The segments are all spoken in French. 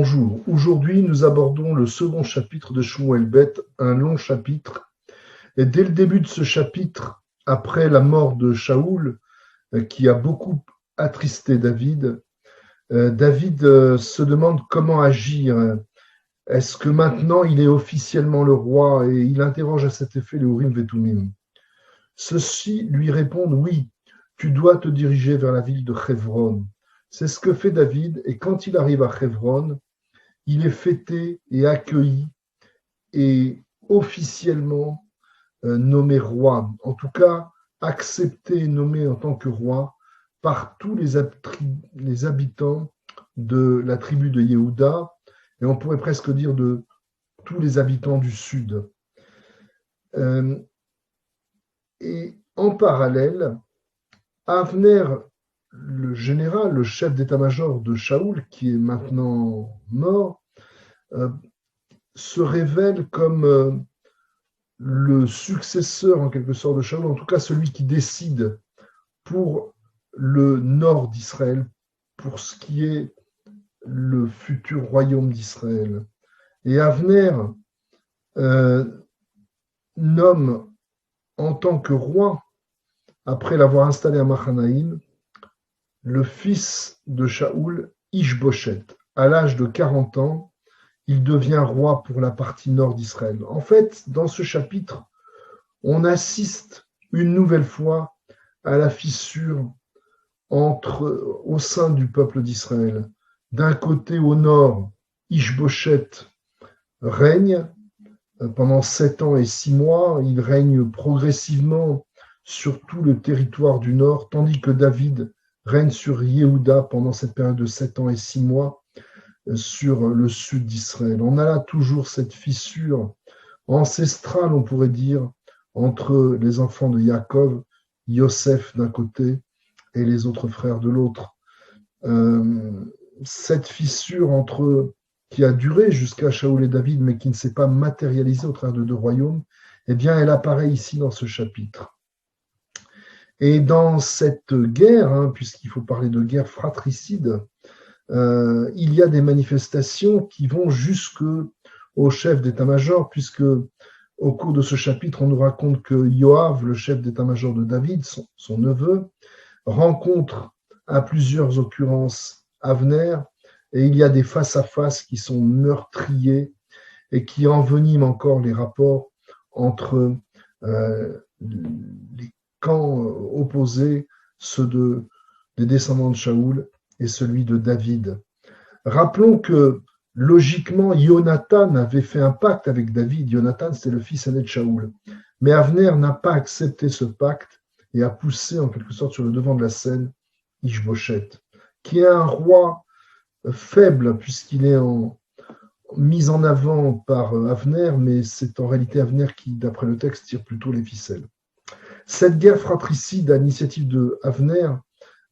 Bonjour, aujourd'hui nous abordons le second chapitre de Shmuel Bet, un long chapitre. Et dès le début de ce chapitre, après la mort de Shaoul, qui a beaucoup attristé David, David se demande comment agir. Est-ce que maintenant il est officiellement le roi? Et il interroge à cet effet les Urim et Thummim. Ceux-ci lui répondent oui, tu dois te diriger vers la ville de Hebron. C'est ce que fait David, et quand il arrive à Hebron, il est fêté et accueilli et officiellement nommé roi, en tout cas accepté et nommé en tant que roi par tous les habitants de la tribu de Yehuda, et on pourrait presque dire de tous les habitants du sud. Et en parallèle, Avner, le général, le chef d'état-major de Shaoul, qui est maintenant mort, se révèle comme le successeur en quelque sorte de Shaoul, en tout cas celui qui décide pour le nord d'Israël, pour ce qui est le futur royaume d'Israël. Et Avner nomme en tant que roi, après l'avoir installé à Machanaïm, le fils de Shaoul, Ishboshet. À l'âge de 40 ans, il devient roi pour la partie nord d'Israël. En fait, dans ce chapitre, on assiste une nouvelle fois à la fissure au sein du peuple d'Israël. D'un côté, au nord, Ishboshet règne pendant 7 ans et 6 mois. Il règne progressivement sur tout le territoire du nord, tandis que David règne sur Yehuda pendant cette période de 7 ans et 6 mois sur le sud d'Israël. On a là toujours cette fissure ancestrale, on pourrait dire, entre les enfants de Yaakov, Yosef d'un côté et les autres frères de l'autre. Cette fissure qui a duré jusqu'à Shaoul et David, mais qui ne s'est pas matérialisée au travers de deux royaumes, eh bien, elle apparaît ici dans ce chapitre. Et dans cette guerre, puisqu'il faut parler de guerre fratricide, il y a des manifestations qui vont jusqu'au chef d'état-major, puisque au cours de ce chapitre, on nous raconte que Yoav, le chef d'état-major de David, son neveu, rencontre à plusieurs occurrences Avner, et il y a des face-à-face qui sont meurtriers et qui enveniment encore les rapports entre les camps opposés, ceux des descendants de Shaoul et celui de David. Rappelons que logiquement, Jonathan avait fait un pacte avec David. Jonathan, c'est le fils aîné de Shaoul. Mais Avner n'a pas accepté ce pacte et a poussé en quelque sorte sur le devant de la scène Ishboshet, qui est un roi faible puisqu'il est mis en avant par Avner, mais c'est en réalité Avner qui, d'après le texte, tire plutôt les ficelles. Cette guerre fratricide à l'initiative de Avner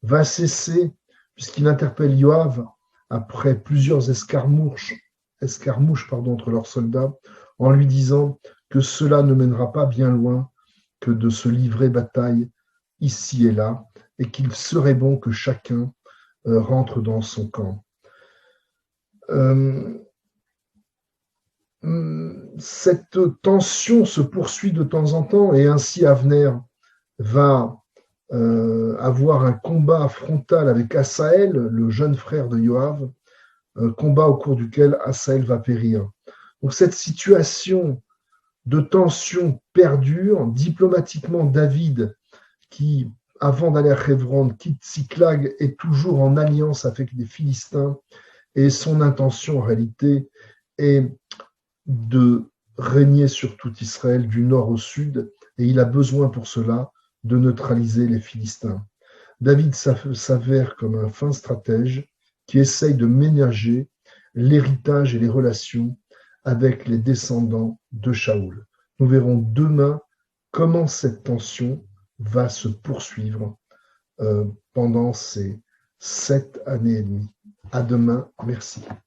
va cesser puisqu'il interpelle Yoav après plusieurs escarmouches entre leurs soldats, en lui disant que cela ne mènera pas bien loin que de se livrer bataille ici et là, et qu'il serait bon que chacun rentre dans son camp. Cette tension se poursuit de temps en temps, et ainsi Avner va avoir un combat frontal avec Assaël, le jeune frère de Yoav, combat au cours duquel Assaël va périr. Donc cette situation de tension perdure. Diplomatiquement, David, qui, avant d'aller à Hebron, quitte Tsiklag, est toujours en alliance avec les Philistins, et son intention en réalité est de régner sur tout Israël du nord au sud, et il a besoin pour cela de neutraliser les Philistins. David s'avère comme un fin stratège qui essaye de ménager l'héritage et les relations avec les descendants de Shaoul. Nous verrons demain comment cette tension va se poursuivre pendant ces 7 années et demie. À demain, merci.